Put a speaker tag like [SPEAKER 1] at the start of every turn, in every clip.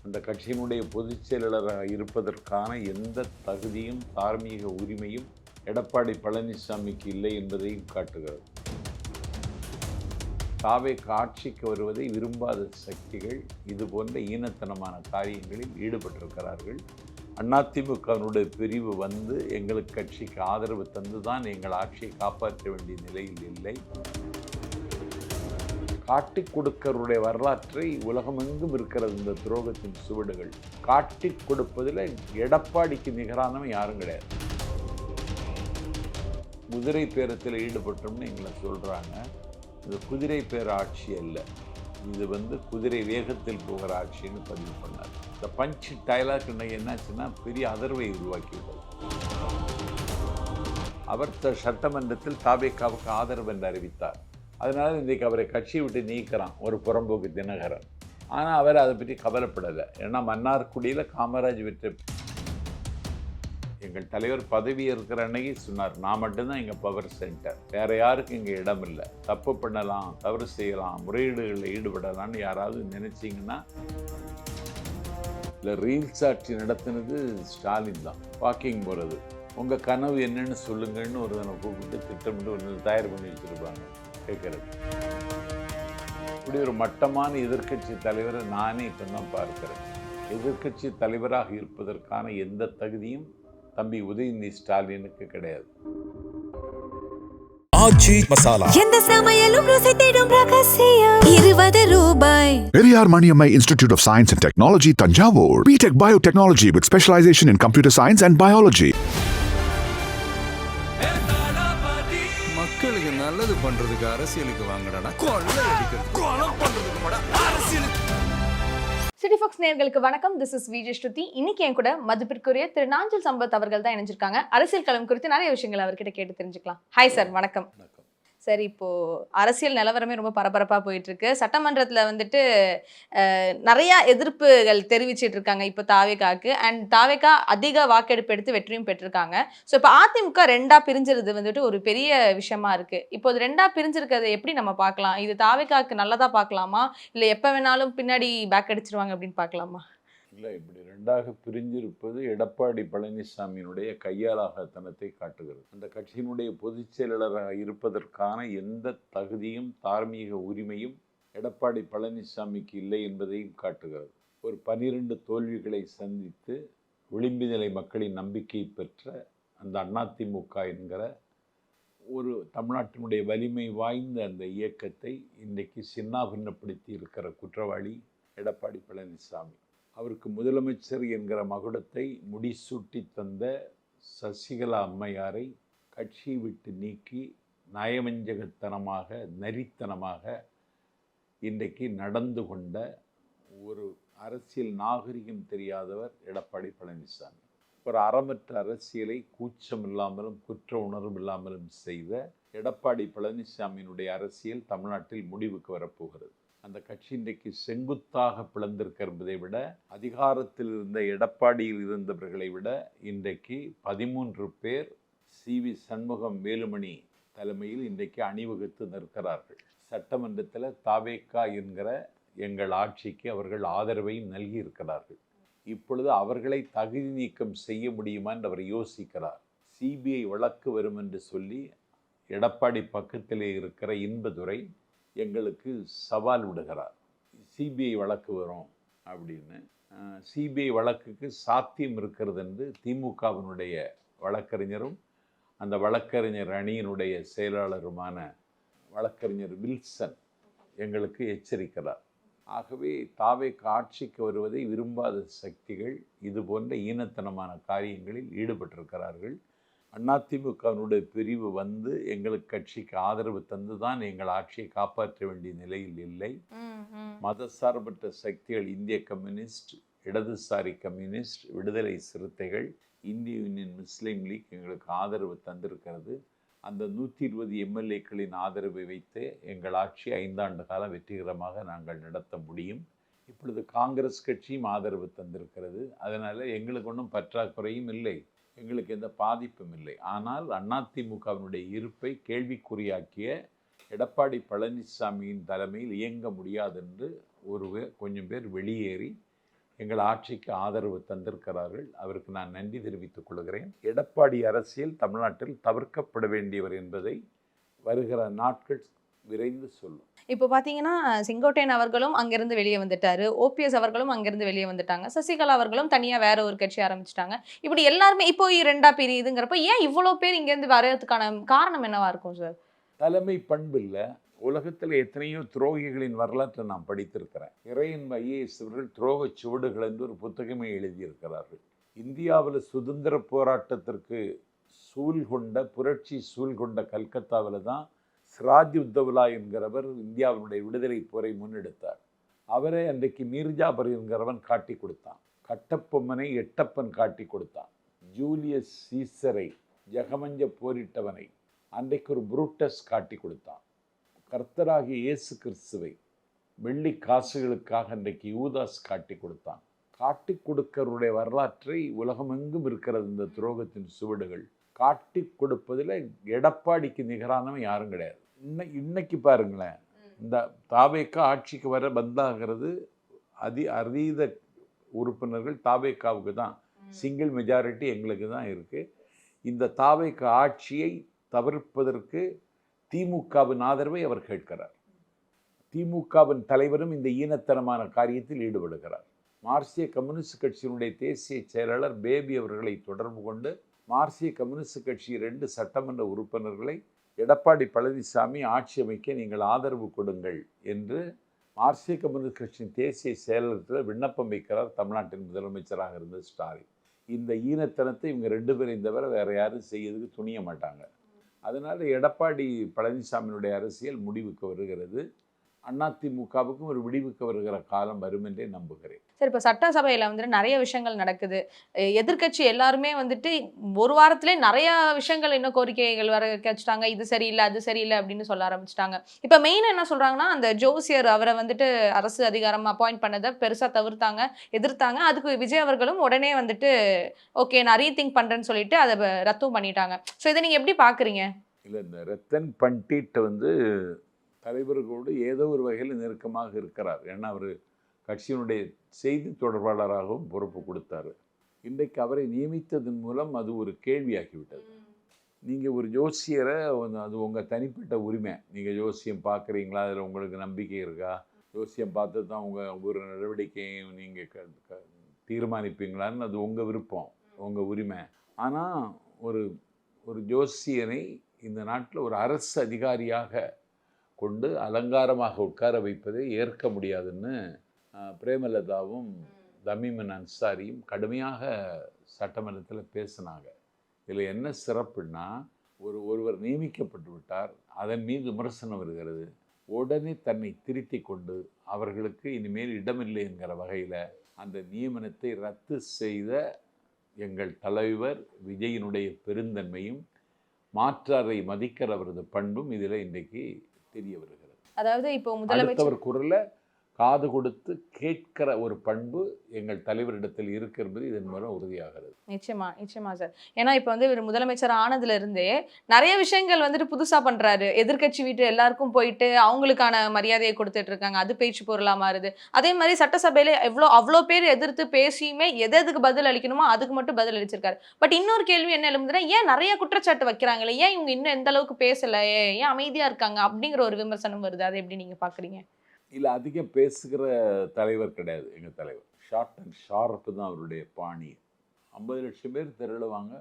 [SPEAKER 1] அந்த கட்சியினுடைய பொதுச் செயலாளராக இருப்பதற்கான எந்த தகுதியும் தார்மீக உரிமையும் எடப்பாடி பழனிசாமிக்கு இல்லை என்பதையும் காட்டுகிறது. ஆட்சிக்கு வருவதை விரும்பாத சக்திகள் இது போன்ற ஈனத்தனமான காரியங்களில் ஈடுபட்டிருக்கிறார்கள். அதிமுகவினுடைய பிரிவு வந்து எங்களுக்கு கட்சிக்கு ஆதரவு தந்துதான் எங்கள் ஆட்சியை காப்பாற்ற வேண்டிய நிலையில் இல்லை. காட்டிக் கொடுக்கருடைய வரலாற்றை உலகமெங்கும் இருக்கிறது. இந்த துரோகத்தின் சுவடுகள் காட்டிக் கொடுப்பதில் எடப்பாடிக்கு நிகரானவன் யாரும் கிடையாது. குதிரை பேரத்தில் ஈடுபட்டோம்னு எங்களை சொல்கிறாங்க. இது குதிரை பேர ஆட்சி அல்ல, இது குதிரை வேகத்தில் போகிற ஆட்சின்னு பதிவு பண்ணார். இந்த பஞ்ச் டைலாக் என்னாச்சுன்னா பெரிய அதிர்வை உருவாக்கிவிட்டது. அவர் சட்டமன்றத்தில் தாவேகாவுக்கு ஆதரவு என்று அறிவித்தார். அதனால இன்றைக்கு அவரை கட்சியை விட்டு நீக்கிறான் ஒரு புறம்போக்கு தினகரன். ஆனால் அவர் அதை பற்றி கவலைப்படலை. ஏன்னா மன்னார்குடியில் காமராஜ் வெற்றி எங்கள் தலைவர் பதவி இருக்கிற அன்னைக்கு சொன்னார், நான் மட்டும்தான் எங்கள் பவர் சென்டர், வேற யாருக்கும் இங்கே இடம் இல்லை, தப்பு பண்ணலாம், தவறு செய்யலாம், முறையீடுகளில் ஈடுபடலான்னு யாராவது நினைச்சிங்கன்னா இல்லை. ரீல்ஸ் ஆட்சி நடத்தினது ஸ்டாலின் தான். வாக்கிங் போகிறது, உங்கள் கனவு என்னன்னு சொல்லுங்கன்னு ஒரு தடவை கூப்பிட்டு திட்டமிட்டு ஒரு தயார் பண்ணி வச்சுருப்பாங்க கேட்கறது. இப்படி ஒரு மட்டமான எதிர்க்கட்சி தலைவரை நானே இப்போ தான் பார்க்கிறேன். எதிர்க்கட்சி தலைவராக இருப்பதற்கான எந்த தகுதியும் தம்பி உதயநிதி ஸ்டாலினுக்கு கிடையாது.
[SPEAKER 2] எந்த சமையலும் ருசி தேடும் ரகசியம் 20 ரூபாய்.
[SPEAKER 3] Periyar Maniammai Institute of Science and Technology, Tanjavur. BTech Biotechnology with specialization in computer science and biology.
[SPEAKER 4] மக்களுக்கு நல்லது பண்றதுக்கு அரசியலுக்கு வாங்கடா, கொள்ளை அடிக்கிறது கொலை பண்றதுக்கு கூட அரசியலுக்கு.
[SPEAKER 5] சிட்டி ஃபாக்ஸ் நேயர்களுக்கு வணக்கம். திஸ் இஸ் விஜய் ஸ்ருதி. இன்னைக்கு என் கூட மதிப்பிற்குரிய திரு நாஞ்சில் சம்பத் அவர்கள் தான் இணைஞ்சிருக்காங்க. அரசியல் களம் குறித்து நிறைய விஷயங்கள் அவர்கிட்ட கேட்டு தெரிஞ்சுக்கலாம். ஹாய் சார், வணக்கம். சரி, இப்போ அரசியல் நிலவரமே ரொம்ப பரபரப்பாக போயிட்டு இருக்கு. சட்டமன்றத்தில் நிறைய எதிர்ப்புகள் தெரிவிச்சிட்டு இருக்காங்க இப்போ தாவேகாக்கு. அண்ட் தாவேகா அதிக வாக்கெடுப்பு எடுத்து வெற்றியும் பெற்றிருக்காங்க. ஸோ இப்போ அதிமுக ரெண்டா பிரிஞ்சிருது ஒரு பெரிய விஷயமா இருக்கு. இப்போ இது ரெண்டா பிரிஞ்சிருக்கிறத எப்படி நம்ம பார்க்கலாம்? இது தாவேகாக்கு நல்லதா பார்க்கலாமா, இல்லை எப்போ வேணாலும் பின்னாடி பேக் அடிச்சிருவாங்க அப்படின்னு பார்க்கலாமா?
[SPEAKER 1] இல்லை, இப்படி ரெண்டாக பிரிஞ்சிருப்பது எடப்பாடி பழனிசாமியினுடைய கையாளாகத்தனத்தை காட்டுகிறது. அந்த கட்சியினுடைய பொதுச் செயலாளராக இருப்பதற்கான எந்த தகுதியும் தார்மீக உரிமையும் எடப்பாடி பழனிசாமிக்கு இல்லை என்பதையும் காட்டுகிறது. ஒரு 12 தோல்விகளை சந்தித்து விளிம்பு நிலை மக்களின் நம்பிக்கை பெற்ற அந்த அதிமுக என்கிற ஒரு தமிழ்நாட்டினுடைய வலிமை வாய்ந்த அந்த இயக்கத்தை இன்றைக்கு சின்னாபின்னப்படுத்தி இருக்கிற குற்றவாளி எடப்பாடி பழனிசாமி. அவருக்கு முதலமைச்சர் என்கிற மகுடத்தை முடிசூட்டி தந்த சசிகலா அம்மையாரை கட்சியை விட்டு நீக்கி நயவஞ்சகத்தனமாக நரித்தனமாக இன்றைக்கு நடந்து கொண்ட ஒரு அரசியல் நாகரிகம் தெரியாதவர் எடப்பாடி பழனிசாமி. ஒரு அறமற்ற அரசியலை கூச்சம் இல்லாமலும் குற்ற உணர்வு இல்லாமலும் செய்த எடப்பாடி பழனிசாமியினுடைய அரசியல் தமிழ்நாட்டில் முடிவுக்கு வரப்போகிறது. அந்த கட்சி இன்றைக்கு செங்குத்தாக பிளந்திருக்கிறதை விட, அதிகாரத்தில் இருந்த எடப்பாடியில் இருந்தவர்களை விட இன்றைக்கு 13 பேர் CV சண்முகம் வேலுமணி தலைமையில் இன்றைக்கு அணிவகுத்து நிற்கிறார்கள். சட்டமன்றத்தில் தாவேகா என்கிற எங்கள் ஆட்சிக்கு அவர்கள் ஆதரவையும் நல்கி இருக்கிறார்கள். இப்பொழுது அவர்களை தகுதி நீக்கம் செய்ய முடியுமா என்று அவர் யோசிக்கிறார். CBI வழக்கு வரும் என்று சொல்லி எடப்பாடி பக்கத்திலே இருக்கிற இன்பதுரை எங்களுக்கு சவால் விடுகிறார். CBI வழக்கு வரும் அப்படின்னு. CBI வழக்குக்கு சாத்தியம் இருக்கிறது என்று திமுகவினுடைய வழக்கறிஞரும் அந்த வழக்கறிஞர் அணியினுடைய செயலாளருமான வழக்கறிஞர் வில்சன் எங்களுக்கு எச்சரிக்கிறார். ஆகவே தாவேகா ஆட்சிக்கு வருவதை விரும்பாத சக்திகள் இது போன்ற ஈனத்தனமான காரியங்களில் ஈடுபட்டிருக்கிறார்கள். அதிமுகவினுடைய பிரிவு வந்து எங்களுக்கு கட்சிக்கு ஆதரவு தந்துதான் எங்கள் ஆட்சியை காப்பாற்ற வேண்டிய நிலையில் இல்லை. மதசார்பற்ற சக்திகள், இந்திய கம்யூனிஸ்ட், இடதுசாரி கம்யூனிஸ்ட், விடுதலை சிறுத்தைகள், இந்திய யூனியன் முஸ்லீம் லீக் எங்களுக்கு ஆதரவு தந்திருக்கிறது. அந்த 120 MLAக்களின் ஆதரவை வைத்து எங்கள் ஆட்சி 5 ஆண்டு காலம் வெற்றிகரமாக நாங்கள் நடத்த முடியும். இப்பொழுது காங்கிரஸ் கட்சியும் ஆதரவு தந்திருக்கிறது. அதனால் எங்களுக்கு ஒன்றும் பற்றாக்குறையும் இல்லை, எங்களுக்கு எந்த பாதிப்பும் இல்லை. ஆனால் அதிமுகவினுடைய இருப்பை கேள்விக்குறியாக்கிய எடப்பாடி பழனிசாமியின் தலைமையில் இயங்க முடியாது என்று கொஞ்சம் பேர் வெளியேறி எங்கள் ஆட்சிக்கு ஆதரவு தந்திருக்கிறார்கள். அவருக்கு நான் நன்றி தெரிவித்துக் கொள்கிறேன். எடப்பாடி அரசியல் தமிழ்நாட்டில் தவிர்க்கப்பட வேண்டியவர் என்பதை வருகிற நாட்கள் விரைந்து சொல்லும்.
[SPEAKER 5] இப்போ பார்த்தீங்கன்னா செங்கோட்டையன் அவர்களும் அங்கிருந்து வெளியே வந்துட்டாரு, ஓபிஎஸ் அவர்களும் அங்கிருந்து வெளியே வந்துட்டாங்க, சசிகலா அவர்களும் தனியாக வேற ஒரு கட்சி ஆரம்பிச்சிட்டாங்க. இப்படி எல்லாருமே இப்போ 2ஆ பிரியுதுங்கிறப்ப ஏன் இவ்வளோ பேர் இங்கேருந்து வர்றதுக்கான காரணம் என்னவா இருக்கும் சார்?
[SPEAKER 1] தலைமை பண்பு இல்லை. உலகத்தில் எத்தனையோ துரோகிகளின் வரலாற்றை நான் படித்திருக்கிறேன். இறையன் ஐஏஎஸ் அவர்கள் துரோக சுவடுகள் என்று ஒரு புத்தகமே எழுதியிருக்கிறார்கள். இந்தியாவில் சுதந்திர போராட்டத்திற்கு புரட்சி சூழ் கொண்ட கல்கத்தாவில் தான் சிராஜ் உத்தவ்லா என்கிறவர் இந்தியாவினுடைய விடுதலை போரை முன்னெடுத்தார். அவரை அன்றைக்கு மீர்ஜாபர் என்கிறவன் காட்டி கொடுத்தான். கட்டப்பொம்மனை எட்டப்பன் காட்டி கொடுத்தான். ஜூலியஸ் சீசரை ஜெகமஞ்ச போரிட்டவனை அன்றைக்கு ஒரு புரூட்டஸ் காட்டி கொடுத்தான். கர்த்தராகிய இயேசு கிறிஸ்துவை வெள்ளி காசுகளுக்காக அன்றைக்கு யூதாஸ் காட்டி கொடுத்தான். காட்டி கொடுக்கறவருடைய வரலாற்றை உலகமெங்கும் இருக்கிறது. இந்த துரோகத்தின் சுவடுகள் காட்டி கொடுப்பதில் எடப்பாடிக்கு நிகரானவன் யாரும் கிடையாது. இன்னைக்கு பாருங்களேன், இந்த தாவேக்கா ஆட்சிக்கு வர பந்தாகிறது அதீத உறுப்பினர்கள் தாவேக்காவுக்கு தான், சிங்கிள் மெஜாரிட்டி எங்களுக்கு தான் இருக்குது. இந்த தாவேக்கா ஆட்சியை தவிர்ப்பதற்கு திமுகவின் ஆதரவை அவர் கேட்கிறார். திமுகவின் தலைவரும் இந்த ஈனத்தனமான காரியத்தில் ஈடுபடுகிறார். மார்க்சிய கம்யூனிஸ்ட் கட்சியினுடைய தேசிய செயலாளர் பேபி அவர்களை தொடர்பு கொண்டு மார்க்சிய கம்யூனிஸ்ட் கட்சி 2 சட்டமன்ற உறுப்பினர்களை எடப்பாடி பழனிசாமி ஆட்சி அமைக்க நீங்கள் ஆதரவு கொடுங்கள் என்று மார்க்சிய கம்யூனிஸ்ட் கட்சியின் தேசிய செயலகத்தில் விண்ணப்பம் வைக்கிறார் தமிழ்நாட்டின் முதலமைச்சராக இருந்த ஸ்டாலின். இந்த ஈனத்தனத்தை இவங்க 2 பேரையும் தவிர வேறு யாரும் செய்யறதுக்கு துணிய மாட்டாங்க. அதனால் எடப்பாடி பழனிசாமியினுடைய அரசியல் முடிவுக்கு வருகிறது. அதிமுகவுக்கும் ஒரு விடிவுக்கு வருகிற காலம் வரும் என்றே நம்புகிறேன்.
[SPEAKER 5] சரி, இப்போ சட்டசபையில் வந்துட்டு நிறைய விஷயங்கள் நடக்குது. எதிர்க்கட்சி எல்லாருமே வந்துட்டு ஒரு வாரத்திலே நிறைய விஷயங்கள் இன்னும் கோரிக்கைகள் வர வச்சுட்டாங்க. இது சரியில்லை, அது சரியில்லை அப்படின்னு சொல்ல ஆரம்பிச்சிட்டாங்க. இப்போ மெயினாக என்ன சொல்கிறாங்கன்னா, அந்த ஜோசியர் அவரை வந்துட்டு அரசு அதிகாரம் அப்பாயிண்ட் பண்ணதை பெருசாக எதிர்த்தாங்க. அதுக்கு விஜய் அவர்களும் உடனே வந்துட்டு ஓகே நான் ரீதிங்க் பண்ணுறேன்னு சொல்லிட்டு அதை ரத்தும் பண்ணிட்டாங்க. ஸோ இதை நீங்கள் எப்படி பார்க்குறீங்க?
[SPEAKER 1] இல்லை, இந்த ரத்தன் பண்டிட் தலைவர்களோடு ஏதோ ஒரு வகையில் நெருக்கமாக இருக்கிறார். ஏன்னா அவர் கட்சியினுடைய செய்தி தொடர்பாளராகவும் பொறுப்பு கொடுத்தாரு. இன்றைக்கு அவரை நியமித்ததன் மூலம் அது ஒரு கேள்வியாகிவிட்டது. நீங்கள் ஒரு ஜோசியரை அது உங்கள் தனிப்பட்ட உரிமை. நீங்கள் ஜோசியம் பார்க்குறீங்களா, அதில் உங்களுக்கு நம்பிக்கை இருக்கா, ஜோசியம் பார்த்து தான் உங்கள் ஒவ்வொரு நடவடிக்கையும் நீங்கள் தீர்மானிப்பீங்களான்னு அது உங்கள் விருப்பம், உங்கள் உரிமை. ஆனால் ஒரு ஜோசியனை இந்த நாட்டில் ஒரு அரசு அதிகாரியாக கொண்டு அலங்காரமாக உட்கார வைப்பதை ஏற்க முடியாதுன்னு பிரேமலதாவும் தமீமன் அன்சாரியும் கடுமையாக சட்டமன்றத்தில் பேசினாங்க. இதில் என்ன சிறப்புன்னா, ஒருவர் நியமிக்கப்பட்டு விட்டார், அதன் மீது விமர்சனம் வருகிறது, உடனே தன்னை திருத்தி கொண்டு அவர்களுக்கு இனிமேல் இடமில்லை என்கிற வகையில் அந்த நியமனத்தை ரத்து செய்த எங்கள் தலைவர் விஜயினுடைய பெருந்தன்மையும் மாற்றாரை மதிக்கிற அவரது பண்பும் இதில் இன்றைக்கு தெரிய வருகிறது.
[SPEAKER 5] அதாவது இப்போ முதலமைச்சர்
[SPEAKER 1] குரலை காது கொடுத்து கேட்கிற ஒரு பண்பு எங்கள் தலைவரிடத்தில் இருக்கு என்பது இதன் மூலம் உறுதியாகிறது.
[SPEAKER 5] நிச்சயமா சார். ஏன்னா இப்போ இவர் முதலமைச்சர் ஆனதுல இருந்தே நிறைய விஷயங்கள் வந்துட்டு புதுசா பண்றாரு. எதிர்க்கட்சி வீட்டு எல்லாருக்கும் போயிட்டு அவங்களுக்கான மரியாதையை கொடுத்துட்டு இருக்காங்க. அது பேச்சு பொருளா மாறுது. அதே மாதிரி சட்டசபையில அவ்வளோ பேர் எதிர்த்து பேசியுமே எதுக்கு பதில் அளிக்கணுமோ அதுக்கு மட்டும் பதில் அளிச்சிருக்காரு. பட் இன்னொரு கேள்வி என்ன எழுதுனா, ஏன் நிறைய குற்றச்சாட்டு வைக்கிறாங்களே, ஏன் இவங்க இன்னும் எந்த அளவுக்கு பேசல, ஏன் அமைதியா இருக்காங்க அப்படிங்கிற ஒரு விமர்சனம் வருது. அதை எப்படி நீங்க பாக்குறீங்க?
[SPEAKER 1] இல்லை, அதிகம் பேசுகிற தலைவர் கிடையாது எங்கள் தலைவர். ஷார்ட் அண்ட் ஷார்ப்பு தான் அவருடைய பாணி. 50 லட்சம் பேர் திரளுவாங்க,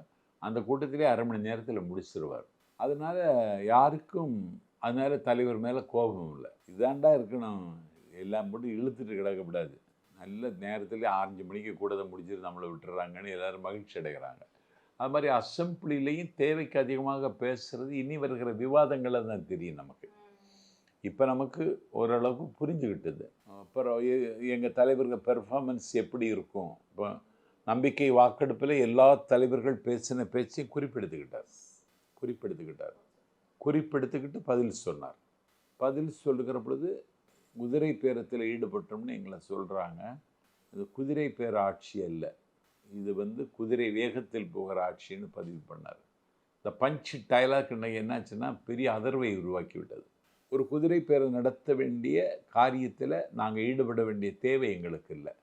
[SPEAKER 1] அந்த கூட்டத்திலே அரை மணி நேரத்தில் முடிச்சிருவார். அதனால் யாருக்கும் தலைவர் மேலே கோபம் இல்லை. இதாண்டா இருக்கணும், எல்லாம் போட்டு இழுத்துட்டு கிடக்கப்படாது. நல்ல நேரத்தில் 5 மணிக்கு கூடதை முடிச்சுட்டு நம்மளை விட்டுறாங்கன்னு எல்லோரும் மகிழ்ச்சி அடைகிறாங்க. அது மாதிரி அசம்பிளிலையும் தேவைக்கு அதிகமாக பேசுகிறது இனி வருகிற விவாதங்களை தான் தெரியும் நமக்கு. இப்போ நமக்கு ஓரளவுக்கு புரிஞ்சுக்கிட்டது. அப்புறம் எங்கள் தலைவர்கள் பெர்ஃபார்மன்ஸ் எப்படி இருக்கும். இப்போ நம்பிக்கை வாக்கெடுப்பில் எல்லா தலைவர்கள் பேசின பேச்சையும் குறிப்பெடுத்துக்கிட்டு பதில் சொன்னார். பதில் சொல்லுகிற பொழுது குதிரை பேரத்தில் ஈடுபட்டோம்னு எங்களை சொல்கிறாங்க. இது குதிரை பேர ஆட்சி அல்ல, இது குதிரை வேகத்தில் போகிற ஆட்சின்னு பதிவு பண்ணார். இந்த பஞ்ச் டயலாக் என்னாச்சுன்னா பெரிய அதிர்வை உருவாக்கி விட்டது. ஒரு குதிரை பேரை நடத்த வேண்டிய காரியத்தில் நாங்கள் ஈடுபட வேண்டிய தேவை எங்களுக்கு இல்லை.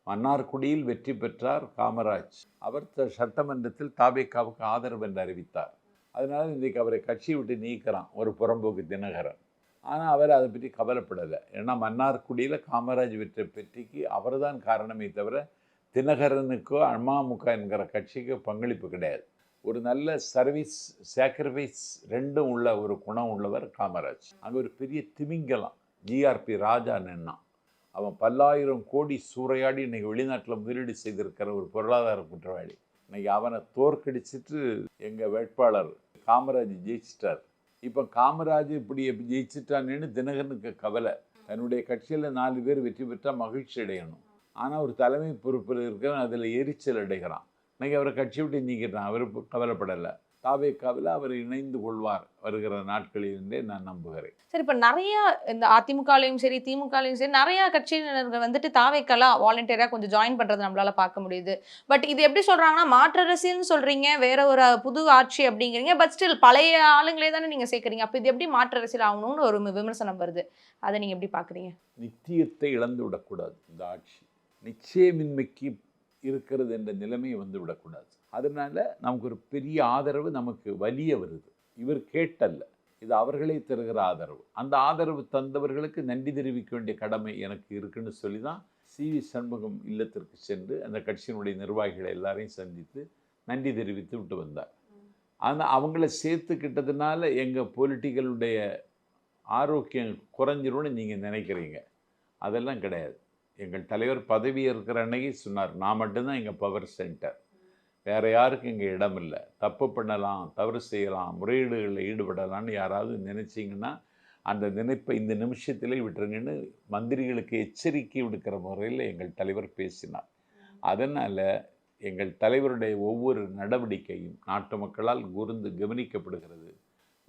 [SPEAKER 1] மன்னார்குடியில் வெற்றி பெற்றார் காமராஜ். அவர் சட்டமன்றத்தில் தாவேகாவுக்கு ஆதரவு என்று அறிவித்தார். அதனால் இன்றைக்கு அவரை கட்சியை விட்டு நீக்கிறான் ஒரு புறம்போக்கு தினகரன். ஆனால் அவர் அதை பற்றி கவலைப்படலை. ஏன்னா மன்னார்குடியில் காமராஜ் வெற்றி வெற்றிக்கு அவர் தான் காரணமே தவிர தினகரனுக்கோ அமமுக என்கிற கட்சிக்கு பங்களிப்பு கிடையாது. ஒரு நல்ல சர்வீஸ் சாக்ரிஃபைஸ் ரெண்டும் உள்ள ஒரு குணம் உள்ளவர் காமராஜ். அங்கே ஒரு பெரிய திமிங்கலம் ஜிஆர்பி ராஜா நின்னான். அவன் பல்லாயிரம் கோடி சூறையாடி இன்றைக்கி வெளிநாட்டில் முதலீடு செய்திருக்கிற ஒரு பொருளாதார குற்றவாளி. இன்றைக்கி அவனை தோற்கடிச்சிட்டு எங்கள் வேட்பாளர் காமராஜ் ஜெயிச்சிட்டார். இப்போ காமராஜ் இப்படி ஜெயிச்சிட்டான்னு தினகரனுக்கு கவலை. தன்னுடைய கட்சியில் 4 பேர் வெற்றி பெற்றால் மகிழ்ச்சி அடையணும். ஆனால் ஒரு தலைமை பொறுப்பில் இருக்கிறவன் அதில் எரிச்சல் அடைகிறான். இன்றைக்கி அவரை கட்சி விட்டு நீக்கிட்டான். அவர் அவரப்படலை. தாவேகாவில் அவர் இணைந்து கொள்வார் வருகிற நாட்களிலிருந்தே நான் நம்புகிறேன்.
[SPEAKER 5] சரி, இப்போ நிறைய இந்த அதிமுகலையும் சரி திமுகலையும் சரி நிறைய கட்சியினர்கள் வந்துட்டு தாவேக்கெல்லாம் வாலண்டியராக கொஞ்சம் ஜாயின் பண்ணுறது நம்மளால பார்க்க முடியுது. பட் இது எப்படி சொல்கிறாங்கன்னா மாற்று அரசியல்னு சொல்கிறீங்க, வேற ஒரு புது ஆட்சி அப்படிங்கிறீங்க. பட் ஸ்டில் பழைய ஆளுங்களே தானே நீங்கள் சேர்க்குறீங்க. அப்போ இது எப்படி மாற்று அரசியல் ஆகணும்னு ஒரு விமர்சனம் வருது. அதை நீங்கள் எப்படி பார்க்குறீங்க?
[SPEAKER 1] நித்தியத்தை இழந்து விடக்கூடாது. இந்த ஆட்சி நிச்சயமின்மைக்கு இருக்கிறது என்ற நிலைமையை வந்து விடக்கூடாது. அதனால் நமக்கு ஒரு பெரிய ஆதரவு நமக்கு வலிய வருது. இவர் கேட்டல்ல, இது அவர்களே தருகிற ஆதரவு. அந்த ஆதரவு தந்தவர்களுக்கு நன்றி தெரிவிக்க வேண்டிய கடமை எனக்கு இருக்குன்னு சொல்லி தான் சி.வி. சண்முகம் இல்லத்திற்கு சென்று அந்த கட்சியினுடைய நிர்வாகிகளை எல்லாரையும் சந்தித்து நன்றி தெரிவித்து விட்டு வந்தார். ஆனால் அவங்கள சேர்த்துக்கிட்டதுனால எங்கள் பொலிட்டிக்கலுடைய ஆரோக்கியம் குறைஞ்சிரும்னு நீங்கள் நினைக்கிறீங்க. அதெல்லாம் கிடையாது. எங்கள் தலைவர் பதவி இருக்கிற அன்னைக்கு சொன்னார், நான் மட்டும்தான் எங்கள் பவர் சென்டர், வேறு யாருக்கும் இங்கே இடம் இல்லை. தப்பு பண்ணலாம், தவறு செய்யலாம், முறையீடுகளில் ஈடுபடலான்னு யாராவது நினச்சிங்கன்னா அந்த நினைப்பை இந்த நிமிஷத்திலே விட்டுருங்கன்னு மந்திரிகளுக்கு எச்சரிக்கை விடுக்கிற முறையில் எங்கள் தலைவர் பேசினார். அதனால் எங்கள் தலைவருடைய ஒவ்வொரு நடவடிக்கையும் நாட்டு மக்களால் கூர்ந்து கவனிக்கப்படுகிறது.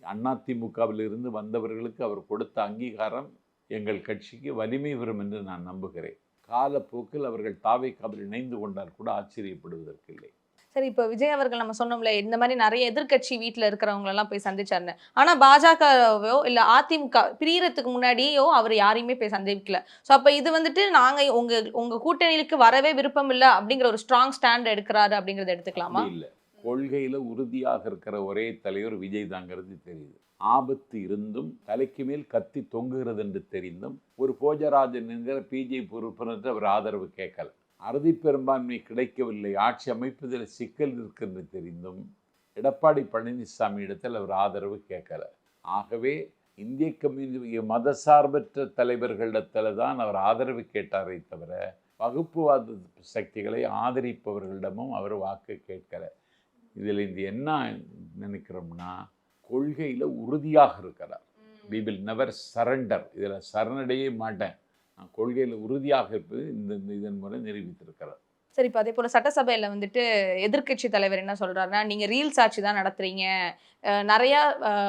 [SPEAKER 1] அதிமுகவிலிருந்து வந்தவர்களுக்கு அவர் கொடுத்த அங்கீகாரம் எங்கள் கட்சிக்கு வலிமை வரும் என்று நான் நம்புகிறேன். காலப்போக்கில் அவர்கள் தாவேகாவில் இணைந்து கொண்டால் கூட ஆச்சரியப்படுவதற்கில்லை.
[SPEAKER 5] சரி, இப்போ விஜய் அவர்கள் நம்ம சொன்னோம்ல இந்த மாதிரி நிறைய எதிர்க்கட்சி வீட்டில் இருக்கிறவங்களெல்லாம் போய் சந்திச்சாருன்னு. ஆனால் பாஜகவோ இல்லை அதிமுக பிரியறதுக்கு முன்னாடியோ அவர் யாரையுமே போய் சந்திக்கல. ஸோ அப்போ இது வந்துட்டு நாங்கள் உங்கள் கூட்டணிக்கு வரவே விருப்பம் இல்லை அப்படிங்கிற ஒரு ஸ்ட்ராங் ஸ்டாண்ட் எடுக்கிறாரு அப்படிங்கிறத எடுத்துக்கலாமா?
[SPEAKER 1] இல்லை, கொள்கையில் உறுதியாக இருக்கிற ஒரே தலைவர் விஜய் தாங்கிறது தெரியுது. ஆபத்து இருந்தும் தலைக்கு மேல் கத்தி தொங்குகிறது என்று தெரிந்தும் ஒரு போஜராஜன் என்கிற பிஜேபி உறுப்பினர் அவர் ஆதரவு கேட்கல. அறுதி பெரும்பான்மை கிடைக்கவில்லை, ஆட்சி அமைப்பதில் சிக்கல் இருக்கிறது தெரிந்தும் எடப்பாடி பழனிசாமி இடத்தில் அவர் ஆதரவு கேட்கல. ஆகவே இந்திய கம்யூனிஸ்ட் மதசார்பற்ற தலைவர்களிடத்தில் தான் அவர் ஆதரவு கேட்டாரே தவிர வகுப்புவாத சக்திகளை ஆதரிப்பவர்களிடமும் அவர் வாக்கு கேட்கல. இதில் இந்த என்ன நினைக்கிறோம்னா கொள்கையில் உறுதியாக இருக்கிறார். we will never surrender. இதில் சரணடையே மாட்டேன், நான் கொள்கையில் உறுதியாக இருப்பது இதன் முறை நிரூபித்திருக்கிறார்.
[SPEAKER 5] சரி, இப்போ அதே போல் சட்டசபையில் வந்துட்டு எதிர்க்கட்சி தலைவர் என்ன சொல்கிறாருன்னா, நீங்கள் ரீல்ஸ் ஆட்சி தான் நடத்துறீங்க, நிறையா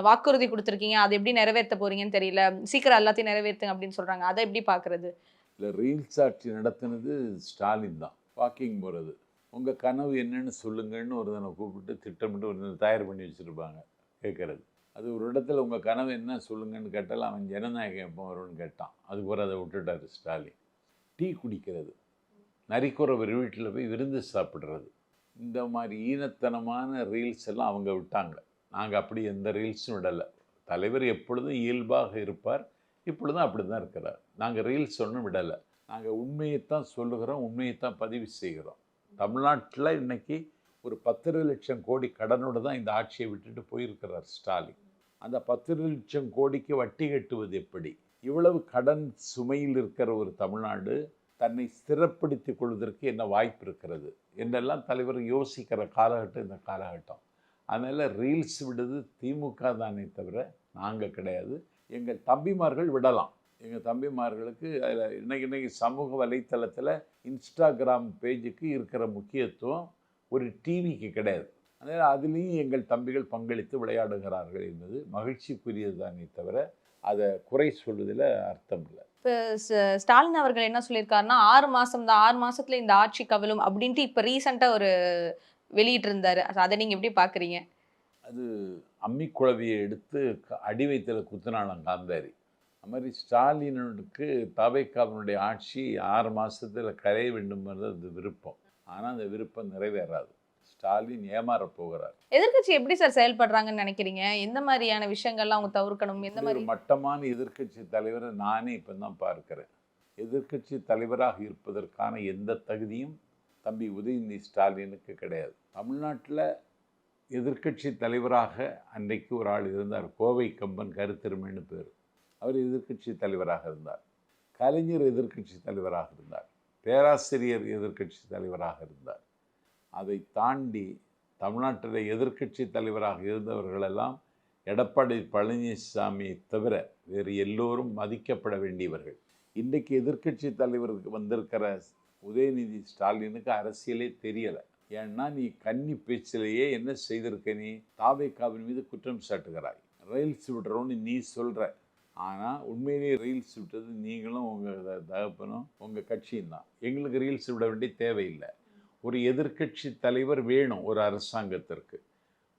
[SPEAKER 5] வாக்குறுதி கொடுத்துருக்கீங்க, அதை எப்படி நிறைவேற்ற போகிறீங்கன்னு தெரியல, சீக்கிரம் எல்லாத்தையும் நிறைவேற்றுங்க அப்படின்னு சொல்கிறாங்க. அதை எப்படி பார்க்குறது?
[SPEAKER 1] இல்லை, ரீல்ஸ் ஆட்சி நடத்தினது ஸ்டாலின் தான். வாக்கிங் போகிறது, உங்கள் கனவு என்னன்னு சொல்லுங்கன்னு ஒருத்தனை கூப்பிட்டு திட்டமிட்டு ஒரு தயார் பண்ணி வச்சுருப்பாங்க கேட்குறது. அது ஒரு இடத்துல உங்கள் கனவு என்ன சொல்லுங்கன்னு கேட்டால் அவன் ஜனநாயகம் எப்போ வரும்னு கேட்டான். அதுக்கு பிறகு அதை விட்டுட்டார் ஸ்டாலின். டீ குடிக்கிறது, நரிக்குறவர் வீட்டில் போய் விருந்து சாப்பிட்றது, இந்த மாதிரி ஈனத்தனமான ரீல்ஸ் எல்லாம் அவங்க விட்டாங்க. நாங்கள் அப்படி எந்த ரீல்ஸும் விடலை. தலைவர் எப்பொழுதும் இயல்பாக இருப்பார், இப்பொழுதும் அப்படி தான் இருக்கிறார். நாங்கள் ரீல்ஸ் ஒன்றும் விடலை. நாங்கள் உண்மையைத்தான் சொல்லுகிறோம், உண்மையைத்தான் பதிவு செய்கிறோம். தமிழ்நாட்டில் இன்றைக்கி ஒரு 10 லட்சம் கோடி கடனோடு தான் இந்த ஆட்சியை விட்டுட்டு போயிருக்கிறார் ஸ்டாலின். அந்த 10 லட்சம் கோடிக்கு வட்டி கட்டுவது எப்படி? இவ்வளவு கடன் சுமையில் இருக்கிற ஒரு தமிழ்நாடு தன்னை ஸ்திரப்படுத்தி கொள்வதற்கு என்ன வாய்ப்பு இருக்கிறது என்றெல்லாம் தலைவர் யோசிக்கிற காலகட்டம் இந்த காலகட்டம். அதனால் ரீல்ஸ் விடுது திமுக தானே தவிர நாங்கள் கிடையாது. எங்கள் தம்பிமார்கள் விடலாம். எங்கள் தம்பிமார்களுக்கு அதில் இன்றைக்கி சமூக வலைத்தளத்தில் இன்ஸ்டாகிராம் பேஜுக்கு இருக்கிற முக்கியத்துவம் ஒரு டிவிக்கு கிடையாது. அதனால் அதுலேயும் எங்கள் தம்பிகள் பங்களித்து விளையாடுகிறார்கள் என்பது மகிழ்ச்சிக்குரியது தானே தவிர அதை குறை சொல்வதில் அர்த்தம் இல்லை.
[SPEAKER 5] இப்போ ஸ்டாலின் அவர்கள் என்ன சொல்லியிருக்காருன்னா 6 மாதம் தான், 6 மாதத்தில் இந்த ஆட்சி கவிழும் அப்படின்ட்டு இப்போ ரீசெண்டாக ஒரு வெளியிட்டு இருந்தார். அதை நீங்கள் எப்படி பார்க்குறீங்க?
[SPEAKER 1] அது அம்மி குழவியை எடுத்து அடி வயிற்றில் குத்துனாலும் காந்தாரி. அது மாதிரி ஸ்டாலினுக்கு தவைக்காவினுடைய ஆட்சி 6 மாதத்தில் கரைய வேண்டும்ன்றது அது விருப்பம். ஆனால் அந்த விருப்பம் நிறைவேறாது. ஸ்டாலின் ஏமாறப் போகிறார்.
[SPEAKER 5] எதிர்க்கட்சி எப்படி சார் செயல்படுறாங்கன்னு நினைக்கிறீங்க? எந்த மாதிரியான விஷயங்கள்லாம் அவங்க தவிர்க்கணும்? எந்த
[SPEAKER 1] ஒரு
[SPEAKER 5] மாதிரி
[SPEAKER 1] மட்டமான எதிர்க்கட்சி தலைவரை நானே இப்போ தான் பார்க்கிறேன். எதிர்க்கட்சி தலைவராக இருப்பதற்கான எந்த தகுதியும் தம்பி உதயநிதி ஸ்டாலினுக்கு கிடையாது. தமிழ்நாட்டில் எதிர்க்கட்சி தலைவராக அன்றைக்கு ஒரு ஆள் இருந்தார், கோவை கம்பன் கருத்தெருமைன்னு பேர். அவர் எதிர்க்கட்சி தலைவராக இருந்தார். கலைஞர் எதிர்க்கட்சி தலைவராக இருந்தார். பேராசிரியர் எதிர்க்கட்சி தலைவராக இருந்தார். அதை தாண்டி தமிழ்நாட்டில் எதிர்க்கட்சி தலைவராக இருந்தவர்களெல்லாம் எடப்பாடி பழனிசாமியை தவிர வேறு எல்லோரும் மதிக்கப்பட வேண்டியவர்கள். இன்றைக்கு எதிர்க்கட்சி தலைவருக்கு வந்திருக்கிற உதயநிதி ஸ்டாலினுக்கு அரசியலே தெரியலை. ஏன்னா நீ கன்னி பேச்சிலேயே என்ன செய்திருக்க, நீ தாவேக்காவின் மீது குற்றம் சாட்டுகிறாய். ரயில்ஸ் விடுறோன்னு நீ சொல்கிற, ஆனால் உண்மையிலேயே ரயில்ஸ் விட்டது நீங்களும் உங்கள் தகப்பனும் உங்கள் கட்சியும் தான். எங்களுக்கு ரயில்ஸ் விட வேண்டிய தேவையில்லை. ஒரு எதிர்க்கட்சி தலைவர் வேணும் ஒரு அரசாங்கத்திற்கு.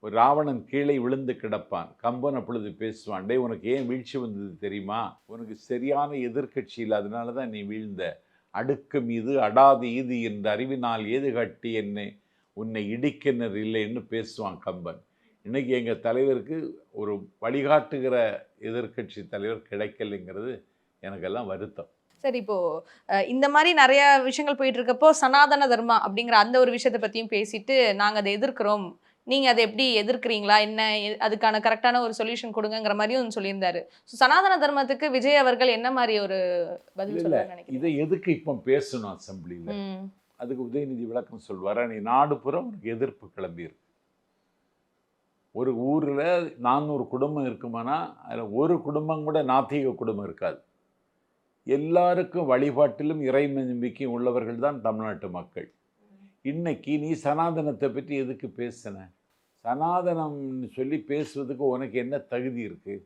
[SPEAKER 1] ஒரு ராவணன் கீழே விழுந்து கிடப்பான், கம்பன் அப்பொழுது பேசுவான், டே உனக்கு ஏன் வீழ்ச்சி வந்தது தெரியுமா, உனக்கு சரியான எதிர்க்கட்சி இல்லை, அதனால தான் நீ வீழ்ந்த. அடுக்கு மீது அடாது ஈது என்ற அறிவினால் ஏது கட்டி என்னை உன்னை இடிக்கினர் இல்லைன்னு பேசுவான் கம்பன். இன்றைக்கி எங்கள் தலைவருக்கு ஒரு வழிகாட்டுகிற எதிர்க்கட்சி தலைவர் கிடைக்கலைங்கிறது எனக்கெல்லாம் வருத்தம்.
[SPEAKER 5] சரி, இப்போ இந்த மாதிரி நிறைய விஷயங்கள் போயிட்டு இருக்கப்போ சனாதன தர்மா அப்படிங்கிற அந்த ஒரு விஷயத்தை பற்றியும் பேசிட்டு நாங்கள் அதை எதிர்க்கிறோம், நீங்கள் அதை எப்படி எதிர்க்கிறீங்களா, என்ன அதுக்கான கரெக்டான ஒரு சொல்யூஷன் கொடுங்கிற மாதிரியும் சொல்லியிருந்தாரு. ஸோ சனாதன தர்மத்துக்கு விஜய் அவர்கள் என்ன மாதிரி ஒரு பதில் சொல்லுவாங்க நினைக்கிறேன்?
[SPEAKER 1] இதை எதுக்கு இப்போ பேசணும் அசம்பிளியில்? அதுக்கு உதயநிதி விளக்கம் சொல்வார். நீ நாடு புறம் உனக்கு எதிர்ப்பு கிளம்பியிருக்கு. ஒரு ஊரில் 400 குடும்பம் இருக்குமானா அதில் ஒரு குடும்பம் கூட நாத்திக குடும்பம் இருக்காது. எல்லாருக்கும் வழிபாட்டிலும் இறை நம்பிக்கை உள்ளவர்கள் தான் தமிழ்நாட்டு மக்கள். இன்னைக்கு நீ சனாதனத்தை பற்றி எதுக்கு பேசின? சனாதனம்னு சொல்லி பேசுவதுக்கு உனக்கு என்ன தகுதி இருக்குது?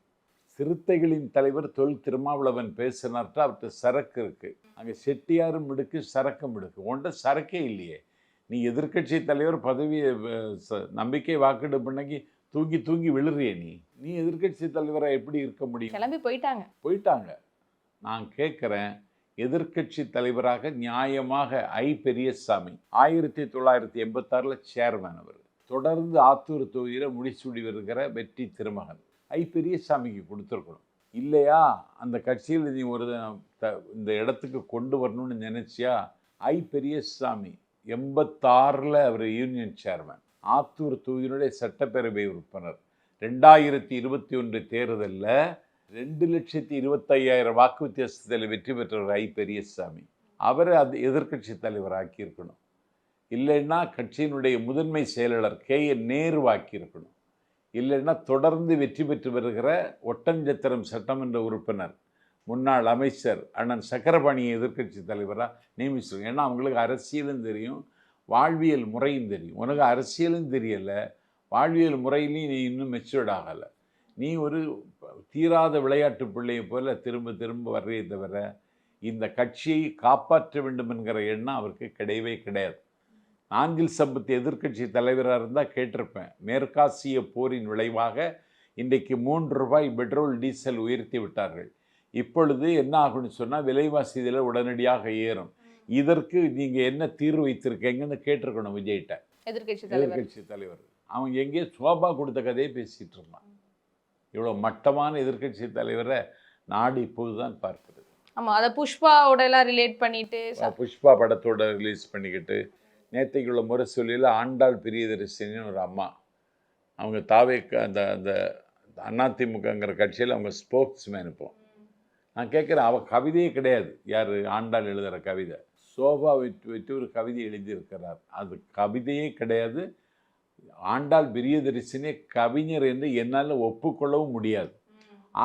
[SPEAKER 1] சிறுத்தைகளின் தலைவர் தொல் திருமாவளவன் பேசினார்ட்டா அவர்கிட்ட சரக்கு இருக்குது. அங்கே செட்டியாரும் மிடுக்கு சரக்கும் மிடுக்கு. உன்கிட்ட சரக்கே இல்லையே. நீ எதிர்க்கட்சி தலைவர் பதவியை நம்பிக்கை வாக்கெடு பண்ணி தூங்கி தூங்கி விழுறிய. நீ எதிர்க்கட்சி தலைவராக எப்படி இருக்க முடியும்?
[SPEAKER 5] கிளம்பி போயிட்டாங்க.
[SPEAKER 1] நான் கேட்குறேன், எதிர்க்கட்சி தலைவராக நியாயமாக பெரியசாமி 1986 சேர்மேன். அவர் தொடர்ந்து ஆத்தூர் தொகுதியில் முடிசூடி வருகிற வெற்றி திருமகன் பெரியசாமிக்கு கொடுத்துருக்கணும் இல்லையா? அந்த கட்சியில் நீ ஒரு இந்த இடத்துக்கு கொண்டு வரணும்னு நினைச்சியா? பெரியசாமி 86 அவர் யூனியன் சேர்மேன், ஆத்தூர் தொகுதியினுடைய சட்டப்பேரவை உறுப்பினர். 2021 தேர்தலில் 2,25,000 வாக்கு வித்தியாசத்தில் வெற்றி பெற்றவர் பெரியசாமி. அவரை அது எதிர்க்கட்சி தலைவர் ஆக்கியிருக்கணும். இல்லைன்னா கட்சியினுடைய முதன்மை செயலாளர் KN நேரு ஆக்கியிருக்கணும். இல்லைன்னா தொடர்ந்து வெற்றி பெற்று வருகிற ஒட்டஞ்சத்திரம் சட்டமன்ற உறுப்பினர் முன்னாள் அமைச்சர் அண்ணன் சக்கரபாணியை எதிர்க்கட்சி தலைவராக நியமிச்சிருக்கோம். ஏன்னா அவங்களுக்கு அரசியலும் தெரியும், வாழ்வியல் முறையும் தெரியும். உனக்கு அரசியலும் தெரியலை, வாழ்வியல் முறையிலையும் நீ இன்னும் மெச்சூர்ட் ஆகலை. நீ ஒரு தீராத விளையாட்டு பிள்ளையை போல திரும்ப திரும்ப வர்றே தவிர இந்த கட்சியை காப்பாற்ற வேண்டும் என்கிற எண்ணம் அவருக்கு கிடையவே கிடையாது. நாஞ்சில் சம்பத் எதிர்க்கட்சி தலைவராக இருந்தால் கேட்டிருப்பேன். மேற்காசிய போரின் விளைவாக இன்றைக்கு 3 ரூபாய் பெட்ரோல் டீசல் உயர்த்தி விட்டார்கள். இப்பொழுது என்ன ஆகும்னு சொன்னால் விலைவாசி இதில் உடனடியாக ஏறும். இதற்கு நீங்கள் என்ன தீர்வு வைத்திருக்கீங்கன்னு கேட்டிருக்கணும் விஜய்கிட்ட, எதிர்க்கட்சி தலைவர். அவன் எங்கேயோ சோபா கொடுத்த கதையை பேசிகிட்டு இருந்தான். இவ்வளோ மட்டமான எதிர்க்கட்சி தலைவரை நாடு இப்போது தான் பார்க்கிறது.
[SPEAKER 5] ஆமாம், அதை புஷ்பாவோட எல்லாம் ரிலேட் பண்ணிட்டு
[SPEAKER 1] புஷ்பா படத்தோட ரிலீஸ் பண்ணிக்கிட்டு நேற்றைக்குள்ள முரசொலியில் ஆண்டாள் பிரியதரிசின்னு ஒரு அம்மா, அவங்க தாவேக்கு அந்த அதிமுகங்கிற கட்சியில் அவங்க ஸ்போக்ஸ்மேன். இப்போ நான் கேட்குறேன், அவள் கவிதையே கிடையாது. யார்? ஆண்டாள் எழுதுகிற கவிதை. சோபா வச்சு ஒரு கவிதை எழுதியிருக்கிறார், அது கவிதையே கிடையாது. ஆண்டாள் பிரியதரிசினே கவிஞர் என்று என்னால் ஒப்புக்கொள்ளவும் முடியாது.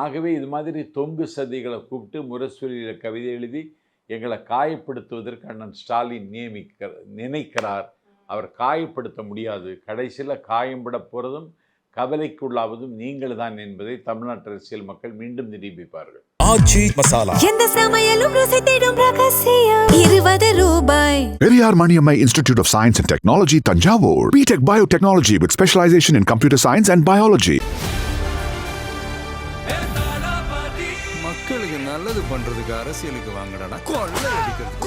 [SPEAKER 1] ஆகவே இது மாதிரி தொங்கு சதிகளை கூப்பிட்டு முரசொலியில் கவிதை எழுதி எங்களை காயப்படுத்துவதற்கு அண்ணன் ஸ்டாலின் நினைக்கிறார். அவர் காயப்படுத்த முடியாது. கடைசியில் காயம்பட போகிறதும் கவலைக்குள்ளாவதும் நீங்கள் தான் என்பதை தமிழ்நாட்டு அரசியல் மக்கள் மீண்டும் நிரூபிப்பார்கள்.
[SPEAKER 2] ஆச்சி மசாலா. எந்த சமையலும் ருசி தேடும் ரகசியம் 20 ரூபாய்.
[SPEAKER 3] Periyar Maniammai Institute of Science and Technology, Tanjavur. BTech Biotechnology with specialization in computer science and biology.
[SPEAKER 4] மக்களுக்கு பண்றதுக்கு அரசியலுக்கு வாங்கடா கொள்ளை அடிக்கிறது